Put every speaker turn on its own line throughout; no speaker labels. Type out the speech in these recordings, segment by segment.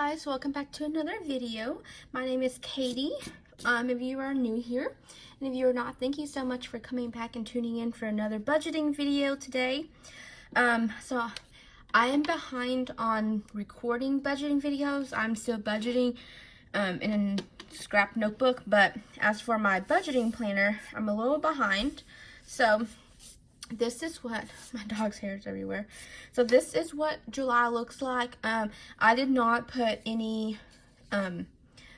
guys, welcome back to another video. My name is Katie. If you are new here, and if you are not, thank you so much for coming back and tuning in for another budgeting video today. So I am behind on recording budgeting videos. I'm still budgeting in a scrap notebook, but as for my budgeting planner, I'm a little behind. So this is what, my dog's hair is everywhere. So this is what July looks like. I did not put any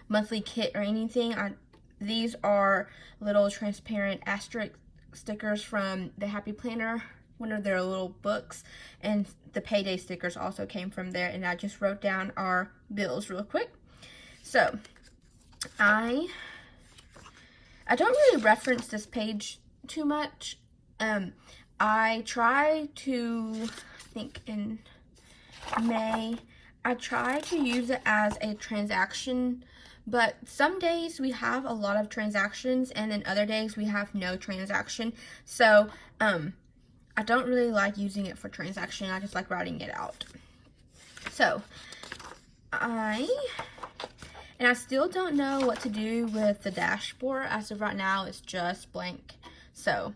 monthly kit or anything. These are little transparent asterisk stickers from the Happy Planner, one of their little books, and the payday stickers also came from there, and I just wrote down our bills real quick. So I don't really reference this page too much. I try to, I think in May, I try to use it as a transaction, but some days we have a lot of transactions and then other days we have no transaction. So I don't really like using it for transaction. I just like writing it out. So I still don't know what to do with the dashboard. As of right now, it's just blank. So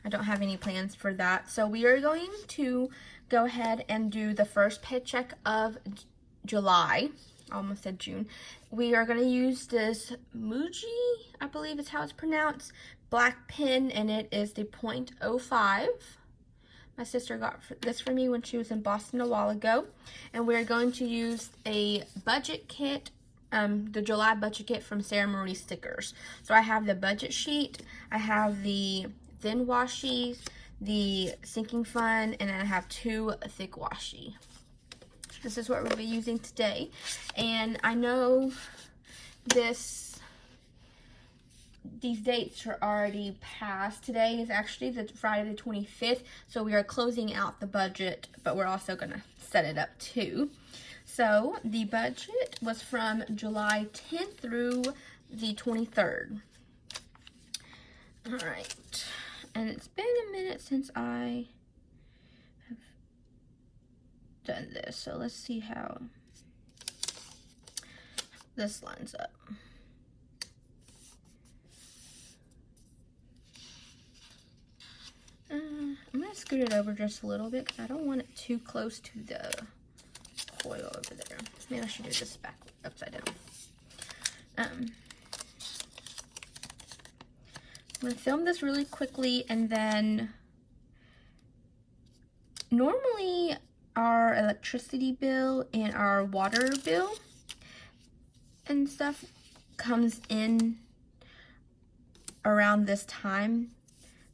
I don't have any plans for that. So we are going to go ahead and do the first paycheck of July. I almost said June. We are going to use this Muji, I believe is how it's pronounced, black pen, and it is the .05. My sister got this for me when she was in Boston a while ago. And we're going to use a budget kit, the July budget kit from Sarah Marie Stickers. So I have the budget sheet, I have the thin washi, the sinking fun, and then I have two thick washi. This is what we'll be using today. And I know these dates are already past. Today is actually the Friday the 25th, so we are closing out the budget, but we're also gonna set it up too. So the budget was from July 10th through the 23rd. All right. And it's been a minute since I have done this, so let's see how this lines up. I'm going to scoot it over just a little bit because I don't want it too close to the coil over there. Maybe I should do this back upside down. I'm going to film this really quickly, and then normally our electricity bill and our water bill and stuff comes in around this time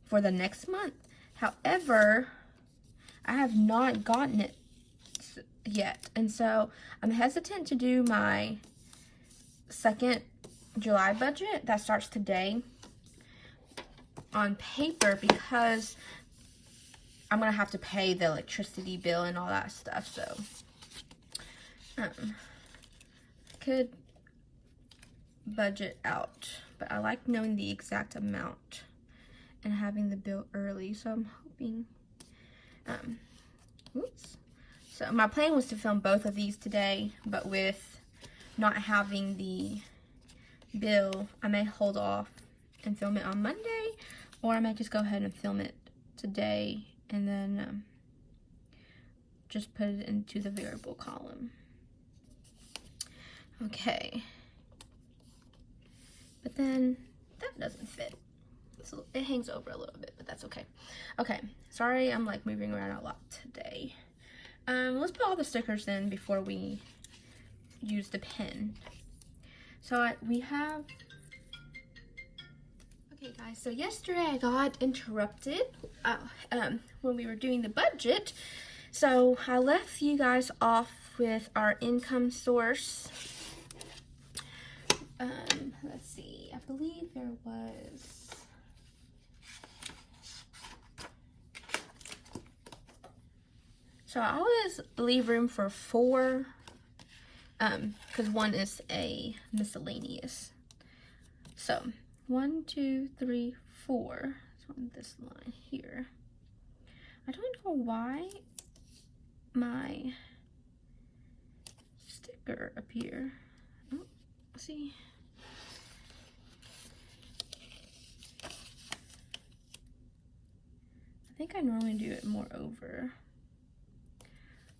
for the next month. However, I have not gotten it yet, and so I'm hesitant to do my second July budget that starts today on paper because I'm gonna have to pay the electricity bill and all that stuff. So I could budget out, but I like knowing the exact amount and having the bill early. So I'm hoping so my plan was to film both of these today, but with not having the bill, I may hold off and film it on Monday, or I might just go ahead and film it today and then just put it into the variable column. Okay. But then that doesn't fit. So it hangs over a little bit, but that's okay. Okay, sorry I'm like moving around a lot today. Let's put all the stickers in before we use the pen. So we have, okay guys, so yesterday I got interrupted when we were doing the budget. So I left you guys off with our income source. Let's see, I believe there was, so I always leave room for 4, because one is a miscellaneous. So 1, 2, 3, 4. It's on this line here. I don't know why my stick thicker up here. Oh, see. I think I normally do it more over.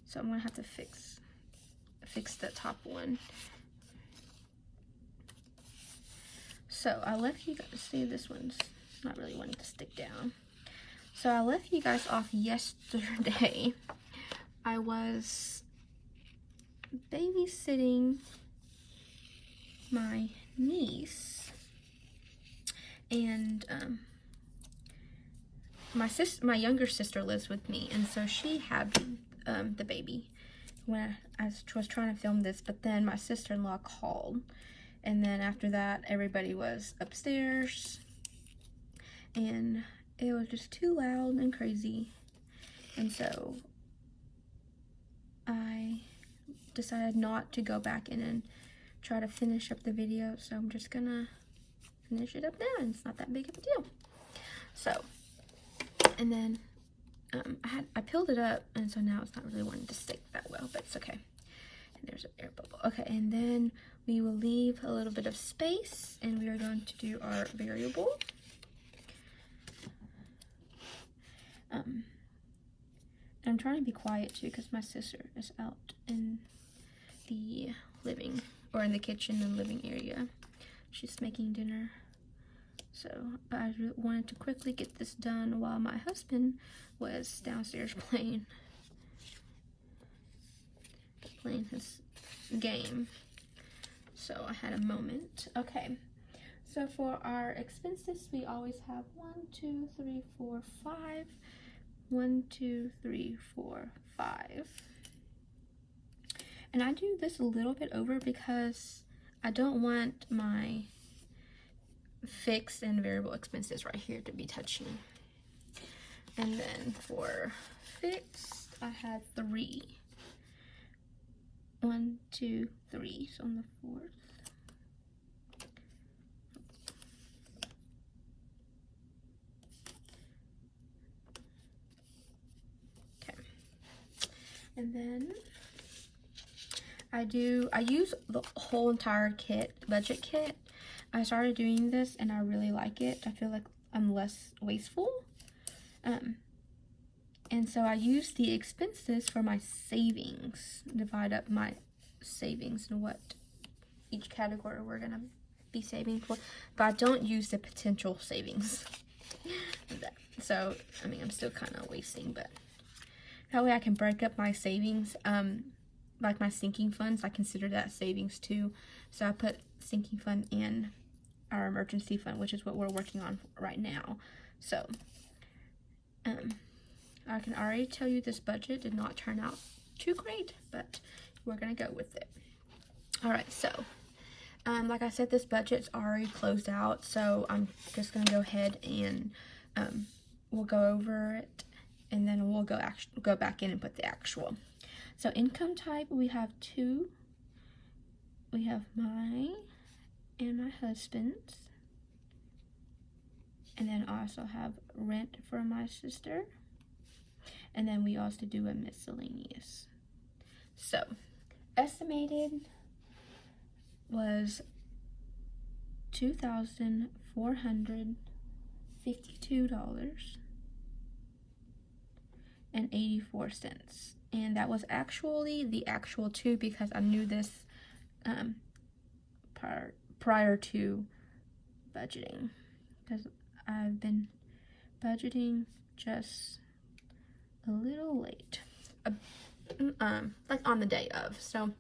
So I'm gonna have to fix the top one. So I left you guys, see, this one's not really wanting to stick down. So I left you guys off yesterday. I was babysitting my niece, and my younger sister lives with me, and so she had the baby when I was trying to film this, but then my sister-in-law called, and then after that everybody was upstairs, and it was just too loud and crazy, and so I decided not to go back in and try to finish up the video, so I'm just gonna finish it up now, and it's not that big of a deal. So, and then I peeled it up, and so now it's not really wanting to stick that well, but it's okay. And there's an air bubble. Okay, and then we will leave a little bit of space, and we are going to do our variable. I'm trying to be quiet too because my sister is out in the living, or in the kitchen and living area. She's making dinner. So I wanted to quickly get this done while my husband was downstairs playing his game. So I had a moment. Okay. So for our expenses, we always have 1, 2, 3, 4, 5. 1, 2, 3, 4, 5. And I do this a little bit over because I don't want my fixed and variable expenses right here to be touching. And then for fixed, I had 3. 1, 2, 3. So on the 4th. And then I use the whole entire kit, budget kit. I started doing this and I really like it. I feel like I'm less wasteful. And so I use the expenses for my savings, divide up my savings and what each category we're gonna be saving for. But I don't use the potential savings. So, I mean, I'm still kind of wasting, but that way I can break up my savings, like my sinking funds. I consider that savings too. So I put sinking fund in our emergency fund, which is what we're working on right now. So I can already tell you this budget did not turn out too great, but we're gonna go with it. All right, so like I said, this budget's already closed out, so I'm just gonna go ahead and we'll go over it, and then we'll go back in and put the actual. So income type, we have 2. We have mine and my husband's. And then I also have rent for my sister. And then we also do a miscellaneous. So estimated was $2,452.84. And that was actually the actual 2 because I knew this prior to budgeting, because I've been budgeting just a little late, like on the day of. So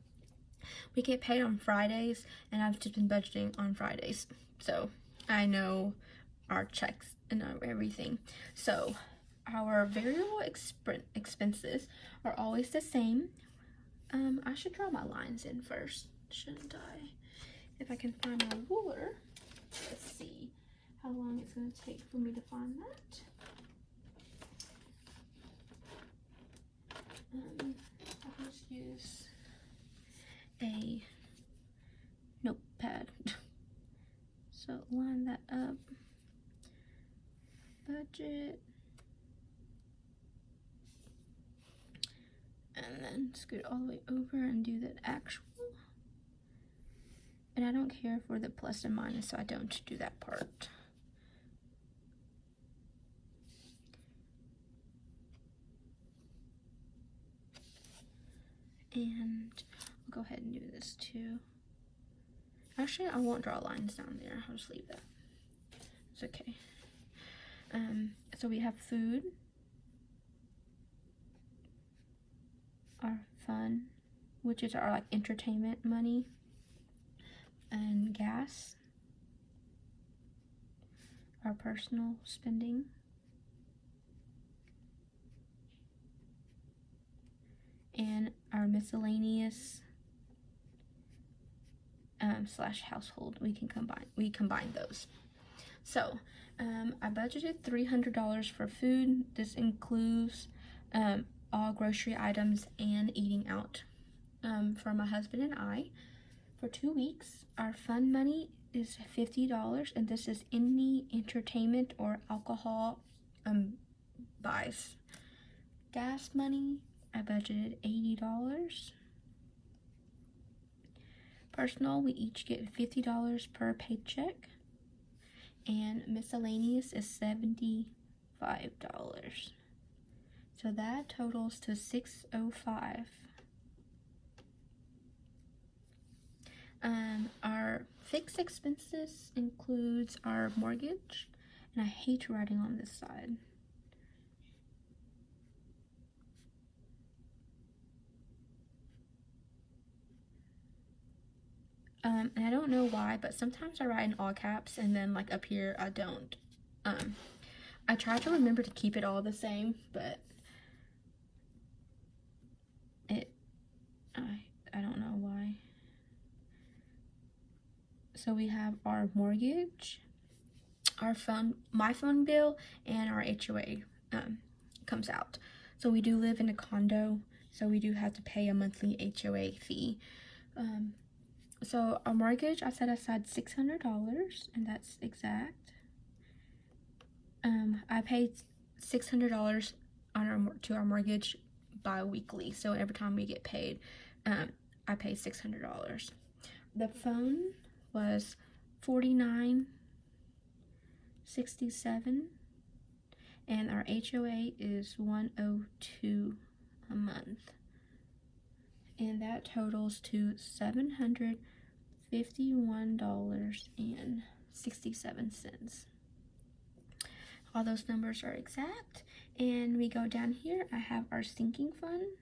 we get paid on Fridays, and I've just been budgeting on Fridays, so I know our checks and everything. So our variable expenses are always the same. I should draw my lines in first, shouldn't I? If I can find my ruler. Let's see how long it's going to take for me to find that. I'll just use a notepad. So line that up. Budget. And then scoot all the way over and do the actual. And I don't care for the plus and minus, so I don't do that part. And I'll go ahead and do this too. Actually, I won't draw lines down there. I'll just leave that. It's okay. So we have food, our fun, which is our like entertainment money, and gas, our personal spending, and our miscellaneous slash household. We combine those. So I budgeted $300 for food. This includes all grocery items and eating out for my husband and I for 2 weeks. Our fun money is $50, and this is any entertainment or alcohol buys. Gas money, I budgeted $80. Personal, we each get $50 per paycheck, and miscellaneous is $75. So that totals to $605. Our fixed expenses includes our mortgage, and I hate writing on this side. And I don't know why, but sometimes I write in all caps, and then like up here I don't. I try to remember to keep it all the same, but I don't know why. So we have our mortgage, my phone bill, and our HOA comes out. So we do live in a condo, so we do have to pay a monthly HOA fee. So our mortgage, I set aside $600, and that's exact. I paid $600 to our mortgage bi-weekly, so every time we get paid, I pay $600. The phone was $49.67, and our HOA is $102 a month, and that totals to $751.67. All those numbers are exact. And we go down here, I have our sinking fund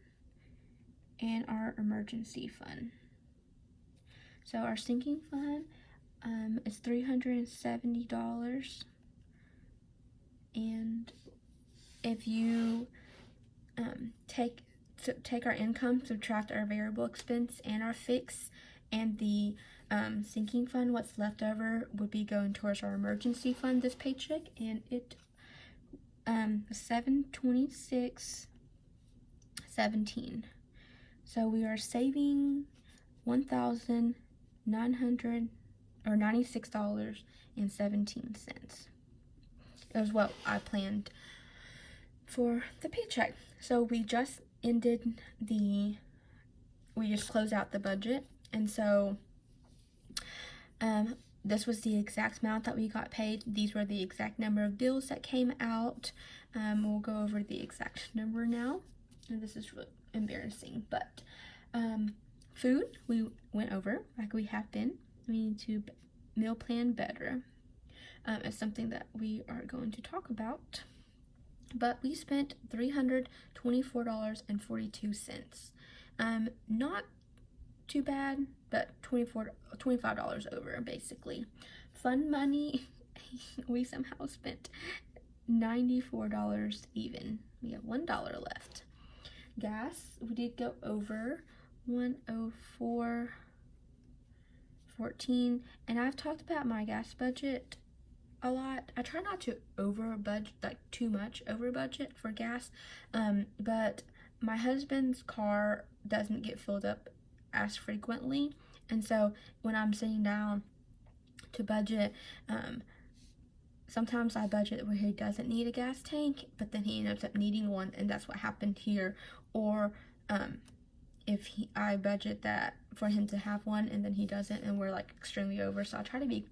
and our emergency fund. So our sinking fund is $370, and if you take our income, subtract our variable expense and our fix, and the sinking fund, what's left over would be going towards our emergency fund this paycheck, and it $726.17. So we are saving $96.17. It was what I planned for the paycheck. So we just closed out the budget, and so this was the exact amount that we got paid. These were the exact number of bills that came out. We'll go over the exact number now, and this is really embarrassing, but food we went over like we have been. We need to meal plan better. It's something that we are going to talk about, but we spent $324.42. Not too bad, but $25 over basically. Fun money, we somehow spent $94 even. We have $1 left. Gas, we did go over $104.14, and I've talked about my gas budget a lot. I try not to over budget, like too much over budget for gas, but my husband's car doesn't get filled up as frequently, and so when I'm sitting down to budget, sometimes I budget where he doesn't need a gas tank, but then he ends up needing one, and that's what happened here. Or if I budget that for him to have one and then he doesn't and we're like extremely over. So I try to be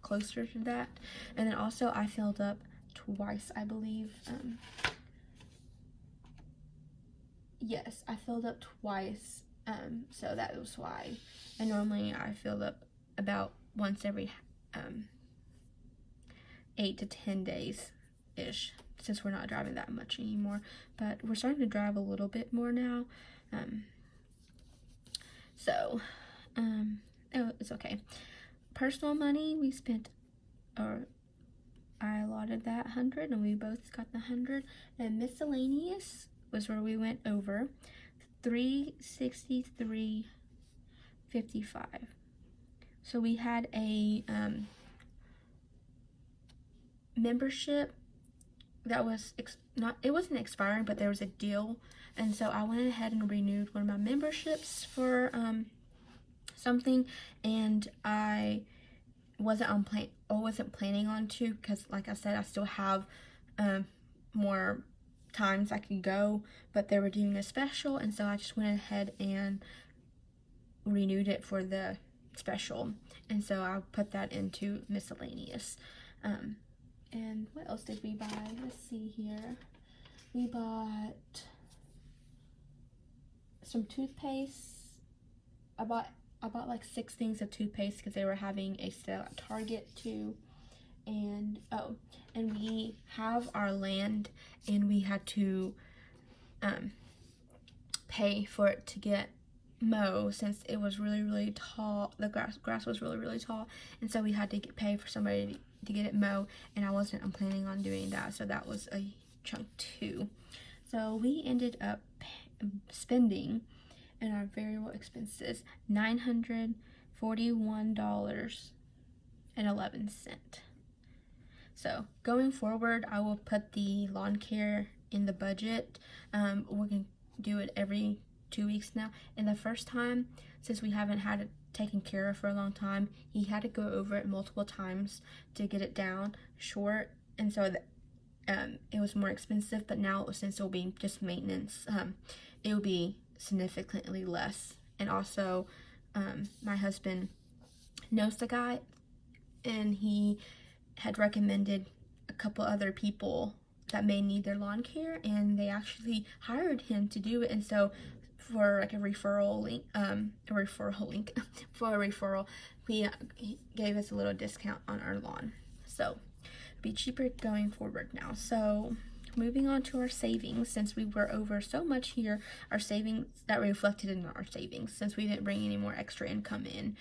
closer to that. And then also I filled up twice, I believe. Yes, I filled up twice. So that was why. And normally I filled up about once every 8 to 10 days ish, since we're not driving that much anymore. But we're starting to drive a little bit more now. Oh, it's okay. Personal money, we spent, or I allotted that 100 and we both got the 100. And miscellaneous was where we went over, $363.55. So we had a membership that was it wasn't expiring, but there was a deal, and so I went ahead and renewed one of my memberships for something, and I wasn't planning on to, because like I said, I still have more times I could go, but they were doing a special, and so I just went ahead and renewed it for the special, and so I put that into miscellaneous. And what else did we buy? Let's see here. We bought some toothpaste. I bought like 6 things of toothpaste because they were having a sale at Target too. And and we have our land, and we had to pay for it to get mow, since it was really tall. The grass was really tall, and so we had to pay for somebody to get it mow, and I'm planning on doing that, so that was a chunk too. So we ended up spending in our variable expenses $941.11. So going forward, I will put the lawn care in the budget. We can do it every 2 weeks now. And the first time, since we haven't had it taken care of for a long time, he had to go over it multiple times to get it down short, and so it was more expensive. But now, since it'll be just maintenance, it will be significantly less. And also my husband knows the guy, and he had recommended a couple other people that may need their lawn care, and they actually hired him to do it. And so for like a referral link, he gave us a little discount on our lawn, so it'll be cheaper going forward now. So moving on to our savings, since we were over so much here, our savings, that reflected in our savings since we didn't bring any more extra income in.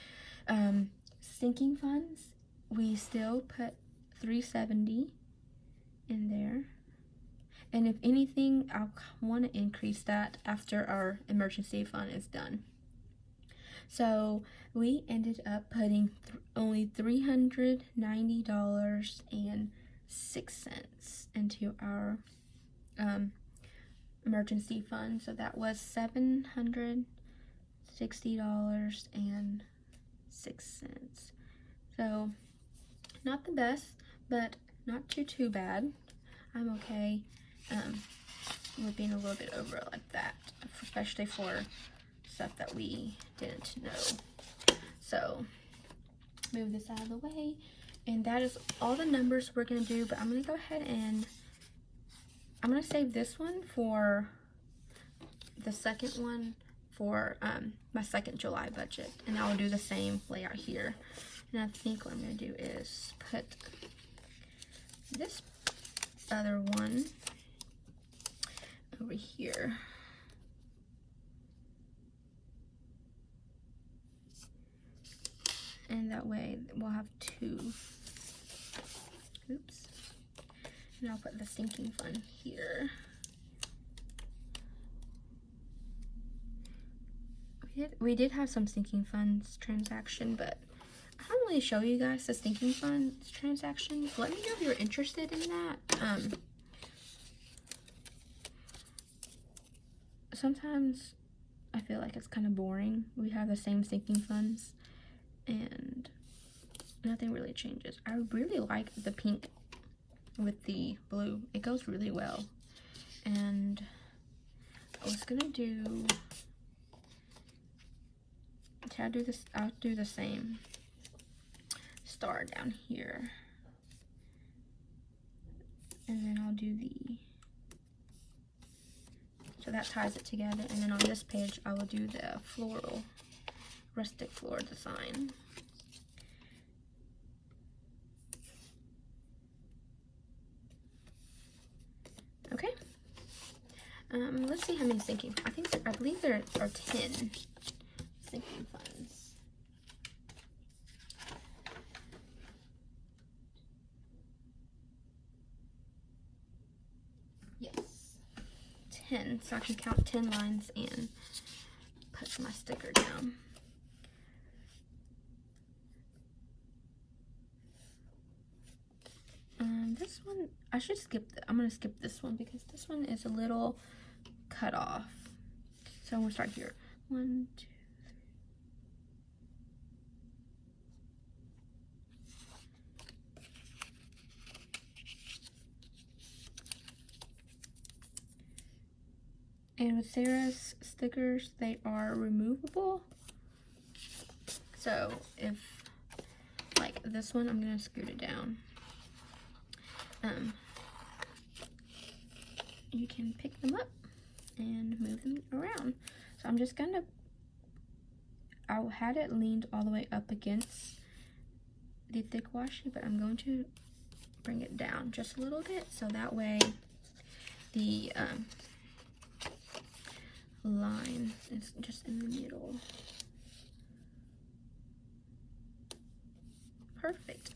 Sinking funds, we still put $370 in there. And if anything, I'll want to increase that after our emergency fund is done. So we ended up putting only $390.06 into our emergency fund. So that was $760.06. So not the best, but not too bad. I'm okay with being a little bit over like that, especially for stuff that we didn't know. So move this out of the way, and that is all the numbers we're gonna do. But I'm gonna go ahead and I'm gonna save this one for the second one for my second July budget, and I'll do the same layout here. And I think what I'm gonna do is put this other one over here. And that way we'll have 2. Oops. And I'll put the sinking fund here. We did have some sinking funds transaction, but I don't really show you guys the sinking funds transactions. Let me know if you're interested in that. Sometimes I feel like it's kind of boring. We have the same sinking funds and nothing really changes. I really like the pink with the blue. It goes really well. And I was gonna do Okay, I'll do the same star down here. And then I'll do so that ties it together. And then on this page, I will do the floral, rustic floral design. Okay. Let's see how many sinking. I believe there are 10 sinking funds. Yes, 10. So I can count 10 lines and put my sticker down. This one, I should skip. I'm gonna skip this one because this one is a little cut off. So I'm gonna start here. 1, 2, 3. And with Sarah's stickers, they are removable. So if, like this one, I'm gonna scoot it down. You can pick them up and move them around. So I'm just gonna, I had it leaned all the way up against the thick washi, but I'm going to bring it down just a little bit so that way the line is just in the middle. Perfect.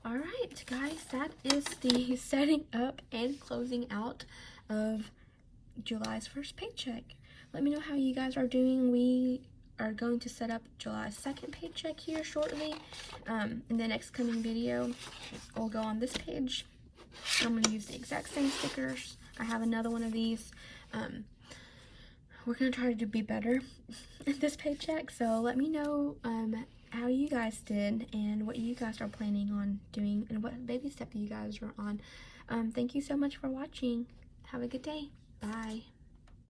All right, guys, that is the setting up and closing out of July's first paycheck. Let me know how you guys are doing. We are going to set up July's second paycheck here shortly. In the next coming video, we'll go on this page. I'm going to use the exact same stickers. I have another one of these. We're going to try to be better at this paycheck, so let me know how you guys did and what you guys are planning on doing and what baby step you guys are on. Thank you so much for watching. Have a good day. Bye.